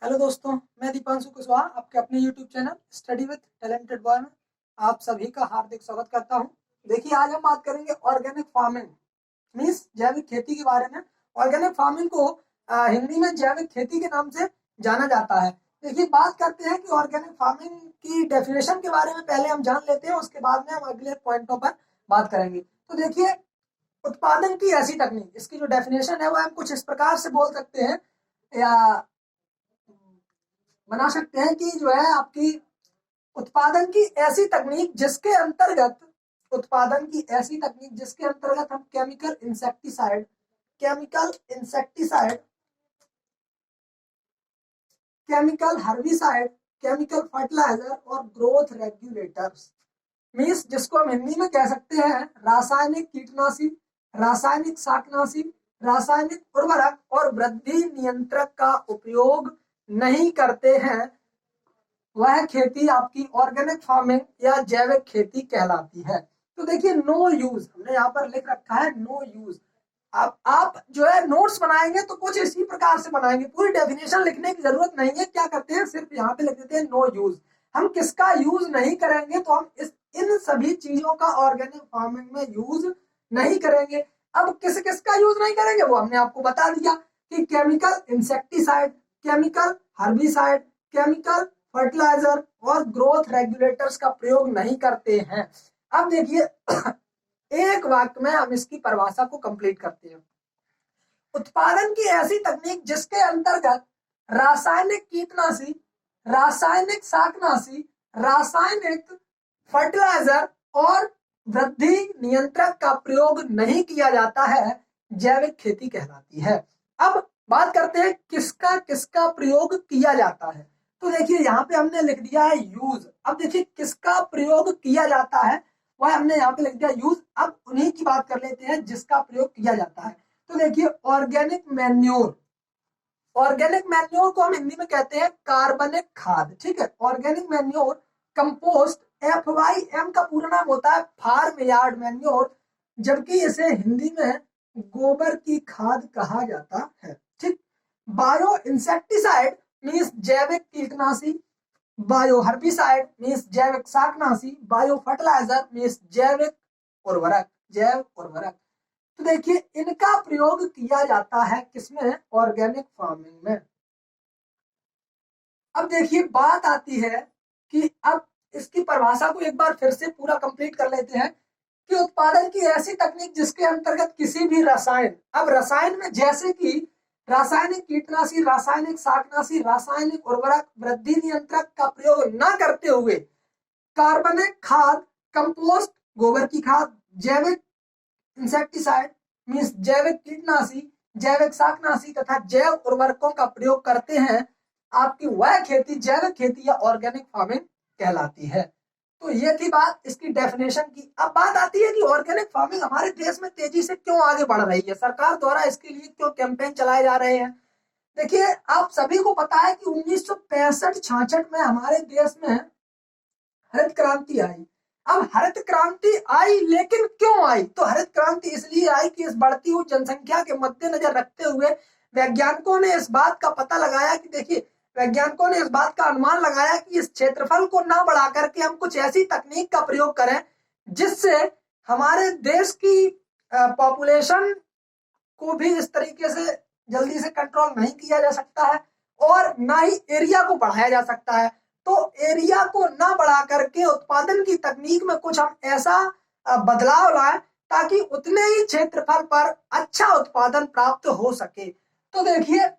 Hello दोस्तों, मैं दीपांशु कुशवाहा आपके अपने YouTube channel study with talented boy में आप सभी का हार्दिक स्वागत करता हूं। देखिए, आज हम बात करेंगे ऑर्गेनिक फार्मिंग मीन्स जैविक खेती के बारे में। ऑर्गेनिक फार्मिंग को हिंदी में जैविक खेती के नाम से जाना जाता है। देखिए, बात करते हैं कि ऑर्गेनिक फार्मिंग की डेफिनेशन के बारे में पहले हम जान लेते हैं, उसके बाद में हम अगले पॉइंटों पर बात करेंगे। तो देखिए, उत्पादन की ऐसी तकनीक, इसकी जो डेफिनेशन है वो हम कुछ इस प्रकार से बोल सकते हैं या बना सकते हैं कि जो है आपकी उत्पादन की ऐसी तकनीक जिसके अंतर्गत हम chemical insecticide, chemical herbicide, chemical fertilizer और ग्रोथ रेगुलेटर्स मीन्स जिसको हम हिंदी में कह सकते हैं रासायनिक कीटनाशी, रासायनिक शाकनाशी, रासायनिक उर्वरक और वृद्धि नियंत्रक का उपयोग नहीं करते हैं, वह खेती आपकी ऑर्गेनिक फार्मिंग या जैविक खेती कहलाती है। तो देखिए, नो यूज हमने यहाँ पर लिख रखा है, नो यूज। आप जो है नोट्स बनाएंगे तो कुछ इसी प्रकार से बनाएंगे, पूरी डेफिनेशन लिखने की जरूरत नहीं है। क्या करते हैं, सिर्फ यहाँ पे लिख देते हैं नो यूज। हम किसका यूज नहीं करेंगे, तो हम इन सभी चीजों का ऑर्गेनिक फार्मिंग में यूज नहीं करेंगे। अब किस किसका यूज नहीं करेंगे वो हमने आपको बता दिया कि chemical insecticide, chemical herbicide, chemical fertilizer और ग्रोथ रेगुलेटर्स का प्रयोग नहीं करते हैं। अब देखिए, एक वाक्य में हम इसकी परिभाषा को कंप्लीट करते हैं। उत्पादन की ऐसी तकनीक जिसके अंतर्गत रासायनिक कीटनाशी, रासायनिक शाकनाशी, रासायनिक फर्टिलाइजर और वृद्धि नियंत्रक का प्रयोग नहीं किया जाता है, जैविक खेती कहलाती है। अब बात करते हैं किसका किसका प्रयोग किया जाता है। तो देखिए, यहाँ पे हमने लिख दिया है यूज। अब देखिए, किसका प्रयोग किया जाता है वह हमने यहाँ पे लिख दिया यूज। अब उन्हीं की बात कर लेते हैं जिसका प्रयोग किया जाता है। तो देखिए, ऑर्गेनिक मैन्योर, ऑर्गेनिक मैन्योर को हम हिंदी में कहते हैं कार्बनिक खाद। ठीक है, ऑर्गेनिक मैन्योर, कंपोस्ट, FYM का पूरा नाम होता है फार्म यार्ड मैन्योर, जबकि इसे हिंदी में गोबर की खाद कहा जाता है। ठीक, बायो इंसेक्टिसाइड मीन्स जैविक कीटनाशी, बायो हर्बिसाइड मीन्स जैविक शाकनाशी, बायो फर्टिलाइजर मीन्स जैव उर्वरक। तो देखिए, इनका प्रयोग किया जाता है किसमें, ऑर्गेनिक फार्मिंग में। अब देखिए, बात आती है कि अब इसकी परिभाषा को एक बार फिर से पूरा कंप्लीट कर लेते हैं कि उत्पादन की ऐसी तकनीक जिसके अंतर्गत किसी भी रसायन, अब रसायन में जैसे कि रासायनिक कीटनाशी, रासायनिक शाकनाशी, रासायनिक उर्वरक, वृद्धि नियंत्रक का प्रयोग न करते हुए कार्बनिक खाद, कंपोस्ट गोबर की खाद, जैविक इंसेक्टिसाइड मीन्स जैविक कीटनाशी, जैविक शाकनाशी तथा जैव उर्वरकों का प्रयोग करते हैं, आपकी वह खेती जैविक खेती या ऑर्गेनिक फार्मिंग कहलाती है। तो ये थी बात इसकी डेफिनेशन की। अब बात आती है कि ऑर्गेनिक फार्मिंग हमारे देश में तेजी से क्यों आगे बढ़ रही है, सरकार द्वारा इसके लिए क्यों कैंपेन चलाए जा रहे हैं। देखिए, आप सभी को पता है कि 1965-66 में हमारे देश में हरित क्रांति आई। अब हरित क्रांति आई, लेकिन क्यों आई, तो हरित क्रांति इसलिए आई कि इस बढ़ती हुई जनसंख्या के मद्देनजर रखते हुए वैज्ञानिकों ने इस बात का पता लगाया कि देखिए, वैज्ञानिकों ने इस बात का अनुमान लगाया कि इस क्षेत्रफल को ना बढ़ा करके हम कुछ ऐसी तकनीक का प्रयोग करें जिससे हमारे देश की पॉपुलेशन को भी इस तरीके से जल्दी से कंट्रोल नहीं किया जा सकता है और ना ही एरिया को बढ़ाया जा सकता है। तो एरिया को ना बढ़ा करके उत्पादन की तकनीक में कुछ हम ऐसा बदलाव लाए ताकि उतने ही क्षेत्रफल पर अच्छा उत्पादन प्राप्त हो सके। तो देखिए,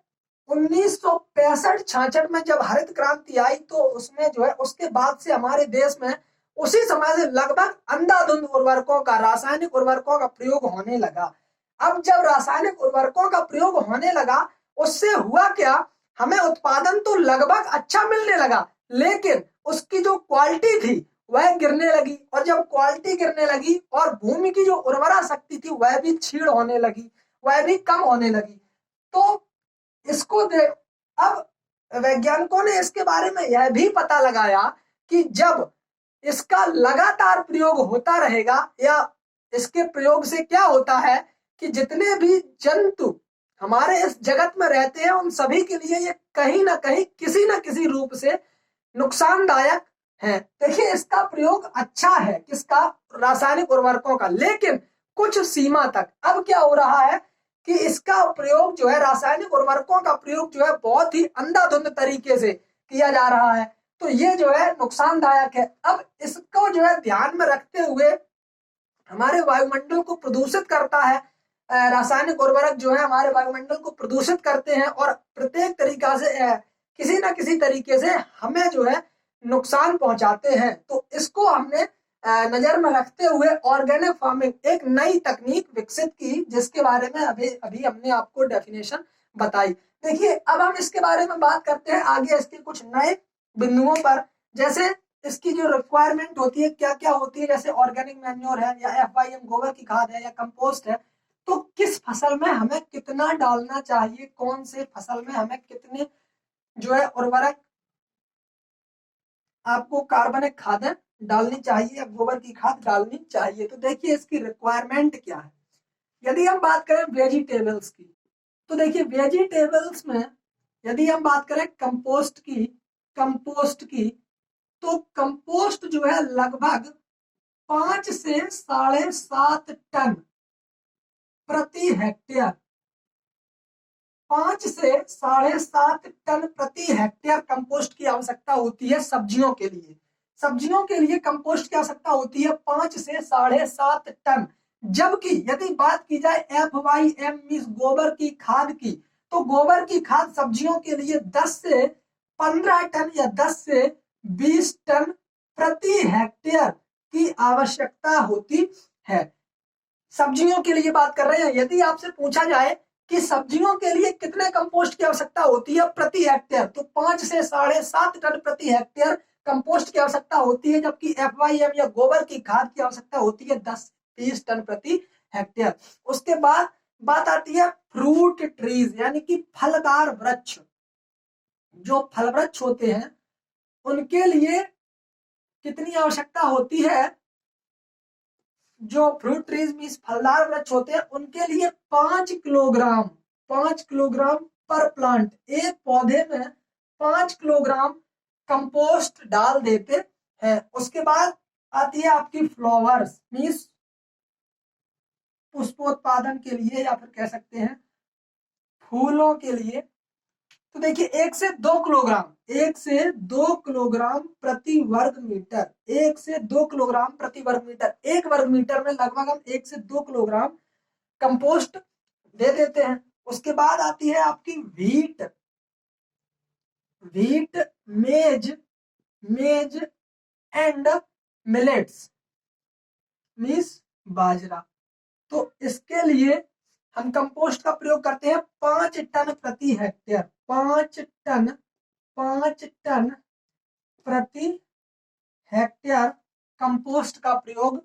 1965-66 में जब हरित क्रांति आई तो उसमें जो है उसके बाद से हमारे देश में उसी समय से लगभग अंधाधुंध उर्वरकों का, रासायनिक उर्वरकों का प्रयोग होने लगा। अब जब रासायनिक उर्वरकों का प्रयोग होने लगा, उससे हुआ क्या, हमें उत्पादन तो लगभग अच्छा मिलने लगा, लेकिन उसकी जो क्वालिटी थी वह गिरने लगी, और जब क्वालिटी गिरने लगी और भूमि की जो उर्वरा शक्ति थी वह भी क्षीण होने लगी, वह भी कम होने लगी। तो इसको अब वैज्ञानिकों ने इसके बारे में यह भी पता लगाया कि जब इसका लगातार प्रयोग होता रहेगा या इसके प्रयोग से क्या होता है कि जितने भी जंतु हमारे इस जगत में रहते हैं उन सभी के लिए ये कहीं ना कहीं किसी न किसी रूप से नुकसानदायक है। देखिए इसका प्रयोग अच्छा है, किसका, रासायनिक उर्वरकों का, लेकिन कुछ सीमा तक। अब क्या हो रहा है कि इसका प्रयोग जो है, रासायनिक उर्वरकों का प्रयोग जो है बहुत ही अंधाधुंध तरीके से किया जा रहा है, तो ये जो है नुकसानदायक है। अब इसको जो है ध्यान में रखते हुए हमारे वायुमंडल को प्रदूषित करता है, रासायनिक उर्वरक जो है हमारे वायुमंडल को प्रदूषित करते हैं और प्रत्येक तरीका से किसी न किसी तरीके से हमें जो है नुकसान पहुंचाते हैं। तो इसको हमने नजर में रखते हुए ऑर्गेनिक फार्मिंग एक नई तकनीक विकसित की, जिसके बारे में अभी अभी हमने आपको डेफिनेशन बताई। देखिए अब हम इसके बारे में बात करते हैं आगे इसके कुछ नए बिंदुओं पर, जैसे इसकी जो रिक्वायरमेंट होती है क्या क्या होती है, जैसे ऑर्गेनिक मैन्योर है या FYM गोबर की खाद है या कंपोस्ट है, तो किस फसल में हमें कितना डालना चाहिए, कौन से फसल में हमें कितने जो है उर्वरक आपको कार्बनिक खादें डालनी चाहिए या गोबर की खाद डालनी चाहिए। तो देखिए इसकी रिक्वायरमेंट क्या है। यदि हम बात करें वेजिटेबल्स की, तो देखिए वेजिटेबल्स में यदि हम बात करें कंपोस्ट की तो कंपोस्ट जो है लगभग 5 से 7.5 टन प्रति हेक्टेयर, 5 से 7.5 टन प्रति हेक्टेयर कंपोस्ट की आवश्यकता होती है सब्जियों के लिए। सब्जियों के लिए कंपोस्ट की आवश्यकता होती है 5 से 7.5 टन। जबकि यदि बात की जाए FYM मींस गोबर की खाद की, तो गोबर की खाद सब्जियों के लिए 10 से 15 टन या 10 से 20 टन प्रति हेक्टेयर की आवश्यकता होती है। सब्जियों के लिए बात कर रहे हैं। यदि आपसे पूछा जाए कि सब्जियों के लिए कितने कंपोस्ट की आवश्यकता होती है प्रति हेक्टेयर, तो 5 से 7.5 टन प्रति हेक्टेयर कंपोस्ट की आवश्यकता होती है, जबकि FYM या गोबर की खाद की आवश्यकता होती है 10 से 20 टन प्रति हेक्टेयर। उसके बाद बात आती है फ्रूट ट्रीज यानी कि फलदार वृक्ष। जो फल वृक्ष होते हैं उनके लिए कितनी आवश्यकता होती है, जो फ्रूट ट्रीज मींस फलदार वृक्ष होते हैं उनके लिए 5 किलोग्राम पर प्लांट, एक पौधे में 5 किलोग्राम कंपोस्ट डाल देते हैं। उसके बाद आती है आपकी फ्लावर्स मींस पुष्पोत्पादन के लिए या फिर कह सकते हैं फूलों के लिए, तो देखिए 1 से 2 किलोग्राम प्रति वर्ग मीटर, 1 से 2 किलोग्राम प्रति वर्ग मीटर। एक वर्ग मीटर में लगभग हम 1 से 2 किलोग्राम कंपोस्ट दे देते हैं। उसके बाद आती है आपकी व्हीट मेज एंड मिलेट्स मींस बाजरा। तो इसके लिए हम कंपोस्ट का प्रयोग करते हैं 5 टन प्रति हेक्टेयर, 5 टन प्रति हेक्टेयर कंपोस्ट का प्रयोग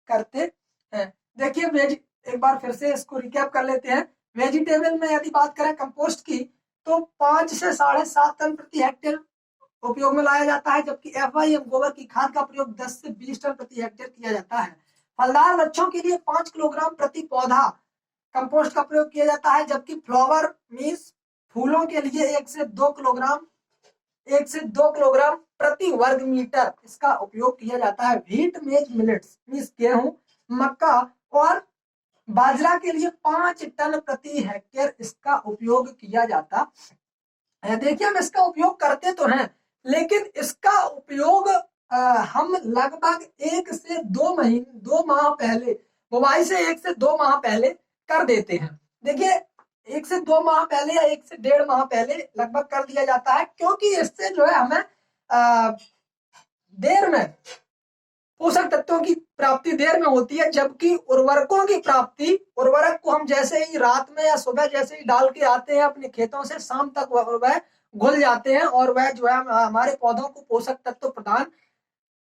करते हैं। देखिए एक बार फिर से इसको रिकैप कर लेते हैं। वेजिटेबल में यदि बात करें कंपोस्ट की, तो 5 से 7.5 टन प्रति हेक्टेयर उपयोग में लाया जाता है, जबकि FYM गोबर की खाद का प्रयोग 10 से 20 टन प्रति हेक्टेयर किया जाता है। फलदार वृक्षों के लिए 5 किलोग्राम प्रति पौधा कंपोस्ट का प्रयोग किया जाता है, जबकि फ्लावर मींस फूलों के लिए 1 से 2 किलोग्राम प्रति वर्ग मीटर इसका उपयोग किया जाता है। व्हीट मेज मिलेट्स मींस गेहूं, मक्का और बाजरा के लिए 5 टन प्रति हेक्टेयर इसका उपयोग किया जाता है। देखिए हम इसका उपयोग करते तो हैं, लेकिन इसका उपयोग हम लगभग 1 से 2 माह पहले, बुवाई से 1 से 2 माह पहले कर देते हैं। देखिए 1 से 2 माह पहले या 1 से 1.5 माह पहले लगभग कर दिया जाता है, क्योंकि इससे जो है हमें देर में पोषक तत्वों की प्राप्ति देर में होती है, जबकि उर्वरकों की प्राप्ति, उर्वरक को हम जैसे ही रात में या सुबह जैसे ही डाल के आते हैं अपने खेतों से, शाम तक वह घुल जाते हैं और वह जो है हमारे पौधों को पोषक तत्व प्रदान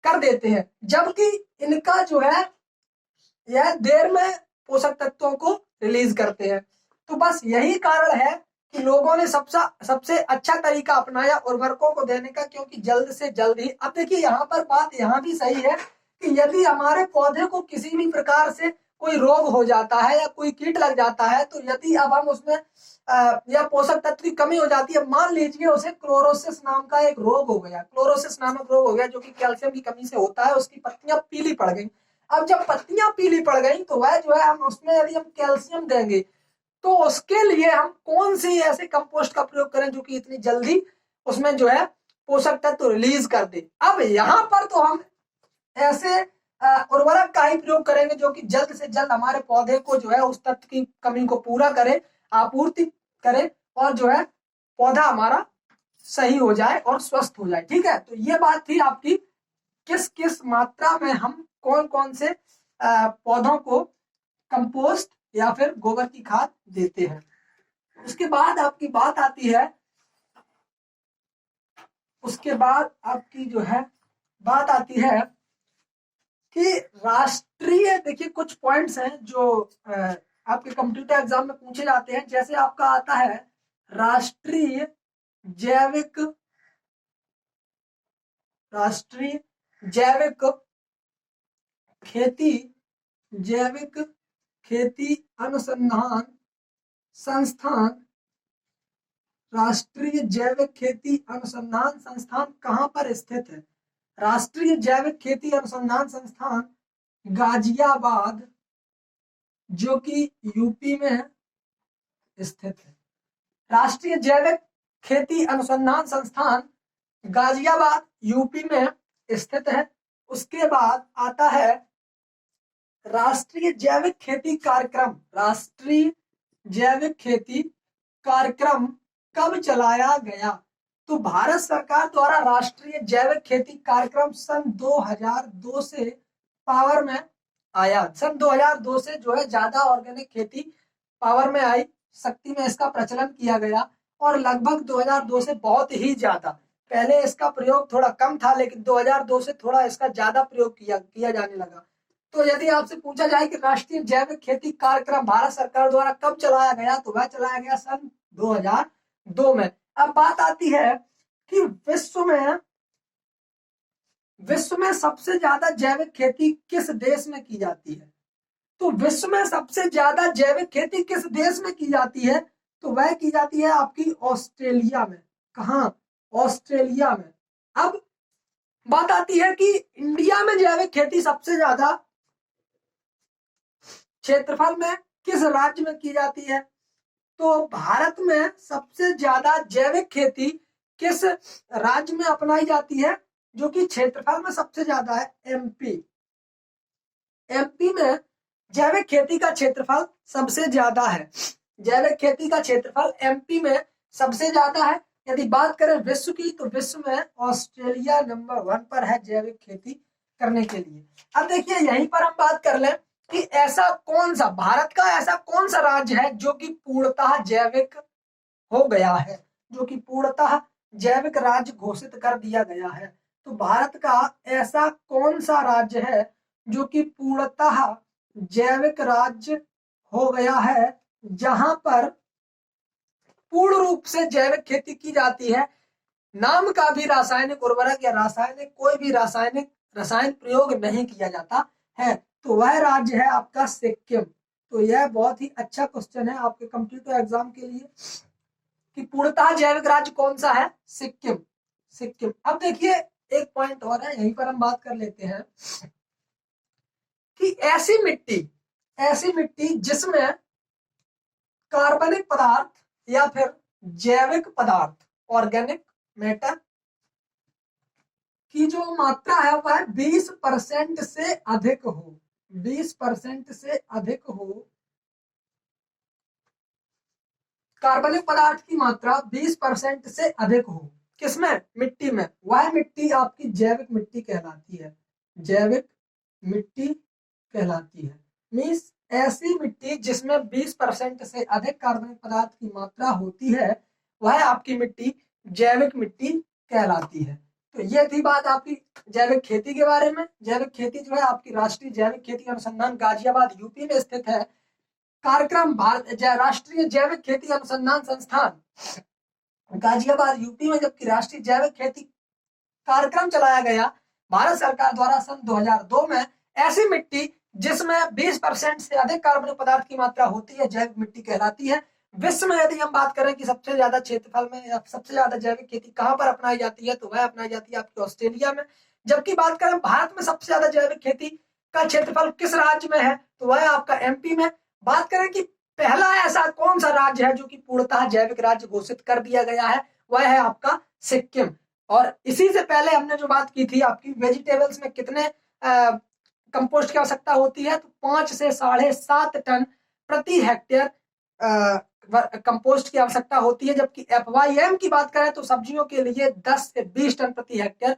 कर देते हैं, जबकि इनका जो है यह देर में पोषक तत्वों को रिलीज करते हैं। तो बस यही कारण है कि लोगों ने सबसे अच्छा तरीका अपनाया उर्वरकों को देने का, क्योंकि जल्द से जल्द ही। अब देखिए यहाँ पर बात यहाँ भी सही है कि यदि हमारे पौधे को किसी भी प्रकार से कोई रोग हो जाता है या कोई कीट लग जाता है, तो यदि अब हम उसमें या पोषक तत्व की कमी हो जाती है, मान लीजिए उसे क्लोरोसिस नाम का एक रोग हो गया, क्लोरोसिस नामक रोग हो गया जो कि कैल्शियम की कमी से होता है, उसकी पत्तियां पीली पड़ गई। अब जब पत्तियां पीली पड़ गई तो वह जो है हम उसमें यदि हम कैल्शियम देंगे तो उसके लिए हम कौन सी ऐसे कंपोस्ट का प्रयोग करें जो कि इतनी जल्दी उसमें जो है पोषक तत्व रिलीज कर दे। अब यहाँ पर तो हम ऐसे उर्वरक का ही प्रयोग करेंगे जो कि जल्द से जल्द हमारे पौधे को जो है उस तत्व की कमी को पूरा करे, आपूर्ति करे, और जो है पौधा हमारा सही हो जाए और स्वस्थ हो जाए। ठीक है, तो ये बात थी आपकी किस किस मात्रा में हम कौन कौन से पौधों को कंपोस्ट या फिर गोबर की खाद देते हैं। उसके बाद आपकी बात आती है, उसके बाद आपकी जो है बात आती है कि राष्ट्रीय, देखिए कुछ पॉइंट्स हैं जो आपके कंप्यूटर एग्जाम में पूछे जाते हैं। जैसे आपका आता है राष्ट्रीय जैविक जैविक खेती अनुसंधान संस्थान। राष्ट्रीय जैविक खेती अनुसंधान संस्थान कहाँ पर स्थित है? राष्ट्रीय जैविक खेती अनुसंधान संस्थान गाजियाबाद, जो कि यूपी में स्थित है। राष्ट्रीय जैविक खेती अनुसंधान संस्थान गाजियाबाद यूपी में स्थित है। उसके बाद आता है राष्ट्रीय जैविक खेती कार्यक्रम। राष्ट्रीय जैविक खेती कार्यक्रम कब चलाया गया? तो भारत सरकार द्वारा राष्ट्रीय जैविक खेती कार्यक्रम सन 2002 से पावर में आया। सन 2002 से जो है ज्यादा ऑर्गेनिक खेती पावर में आई, शक्ति में इसका प्रचलन किया गया, और लगभग 2002 से बहुत ही ज्यादा, पहले इसका प्रयोग थोड़ा कम था लेकिन 2002 से थोड़ा इसका ज्यादा प्रयोग किया जाने लगा। तो यदि आपसे पूछा जाए कि राष्ट्रीय जैविक खेती कार्यक्रम भारत सरकार द्वारा कब चलाया गया, तो वह चलाया गया सन 2002 में। अब बात आती है कि विश्व में सबसे ज्यादा जैविक खेती किस देश में की जाती है? तो विश्व में सबसे ज्यादा जैविक खेती किस देश में की जाती है? तो वह की जाती है आपकी ऑस्ट्रेलिया में। कहाँ? ऑस्ट्रेलिया में। अब बात आती है कि इंडिया में जैविक खेती सबसे ज्यादा क्षेत्रफल में किस राज्य में की जाती है? तो भारत में सबसे ज्यादा जैविक खेती किस राज्य में अपनाई जाती है, जो कि क्षेत्रफल में सबसे ज्यादा है? एमपी। एमपी में जैविक खेती का क्षेत्रफल सबसे ज्यादा है। जैविक खेती का क्षेत्रफल एमपी में सबसे ज्यादा है। यदि बात करें विश्व की, तो विश्व में ऑस्ट्रेलिया नंबर 1 पर है जैविक खेती करने के लिए। अब देखिए यहीं पर हम बात कर लें कि ऐसा कौन सा, भारत का ऐसा कौन सा राज्य है जो कि पूर्णतः जैविक हो गया है, जो कि पूर्णतः जैविक राज्य घोषित कर दिया गया है? तो भारत का ऐसा कौन सा राज्य है जो कि पूर्णतः जैविक राज्य हो गया है, जहां पर पूर्ण रूप से जैविक खेती की जाती है, नाम का भी रासायनिक उर्वरक या रासायनिक कोई भी रसायन प्रयोग नहीं किया जाता है? तो वह राज्य है आपका सिक्किम। तो यह बहुत ही अच्छा क्वेश्चन है आपके कंप्यूटर एग्जाम के लिए कि पूर्णतः जैविक राज्य कौन सा है? सिक्किम। सिक्किम। अब देखिए एक पॉइंट और है, यहीं पर हम बात कर लेते हैं कि ऐसी मिट्टी जिसमें कार्बनिक पदार्थ या फिर जैविक पदार्थ, ऑर्गेनिक मैटर की जो मात्रा है वह 20% से अधिक हो, 20% से अधिक हो, कार्बनिक पदार्थ की मात्रा 20% से अधिक हो, किसमें? मिट्टी में। वह मिट्टी आपकी जैविक मिट्टी कहलाती है। जैविक मिट्टी कहलाती है। मीन्स ऐसी मिट्टी जिसमें 20% से अधिक कार्बनिक पदार्थ की मात्रा होती है, वह आपकी मिट्टी जैविक मिट्टी कहलाती है। तो ये थी बात आपकी जैविक खेती के बारे में। जैविक खेती जो है आपकी राष्ट्रीय जैविक खेती अनुसंधान गाजियाबाद यूपी में स्थित है। कार्यक्रम राष्ट्रीय जैविक खेती अनुसंधान संस्थान गाजियाबाद यूपी में, जबकि राष्ट्रीय जैविक खेती कार्यक्रम चलाया गया भारत सरकार द्वारा सन 2002 में। ऐसी मिट्टी जिसमें 20% से अधिक कार्बनिक पदार्थ की मात्रा होती है जैविक मिट्टी कहलाती है। विश्व में यदि हम बात करें कि सबसे ज्यादा क्षेत्रफल में या सबसे ज्यादा जैविक खेती कहाँ पर अपनाई जाती है, तो वह अपनाई जाती है आपकी ऑस्ट्रेलिया में। जबकि बात करें भारत में सबसे ज्यादा जैविक खेती का क्षेत्रफल किस राज्य में है, तो वह आपका एमपी में। बात करें कि पहला ऐसा कौन सा राज्य है जो कि पूर्णतः जैविक राज्य घोषित कर दिया गया है, वह है आपका सिक्किम। और इसी से पहले हमने जो बात की थी आपकी वेजिटेबल्स में कितने कंपोस्ट की आवश्यकता होती है, तो 5 से 7.5 टन प्रति हेक्टेयर कंपोस्ट की आवश्यकता होती है। जबकि FYM की बात करें तो सब्जियों के लिए 10 से 20 टन प्रति हेक्टेयर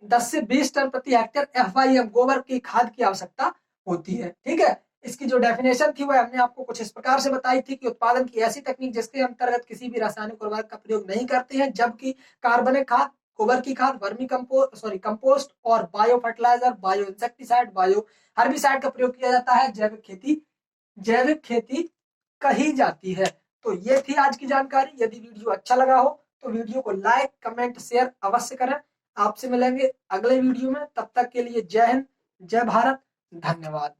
10 से 20 टन प्रति हेक्टेयर FYM गोबर की खाद की आवश्यकता होती है। ठीक है, इसकी जो डेफिनेशन थी वह हमने आपको कुछ इस प्रकार से बताई थी कि उत्पादन की ऐसी तकनीक जिसके अंतर्गत किसी भी रासायनिक उर्वरक का प्रयोग नहीं करते हैं, जबकि कार्बनिक खाद, गोबर की खाद, वर्मी कंपोस्ट और bio fertilizer, bio insecticide, bio herbicide का प्रयोग किया जाता है, जैविक खेती कही जाती है। तो ये थी आज की जानकारी। यदि वीडियो अच्छा लगा हो तो वीडियो को लाइक, कमेंट, शेयर अवश्य करें। आपसे मिलेंगे अगले वीडियो में, तब तक के लिए जय हिंद, जय भारत, धन्यवाद।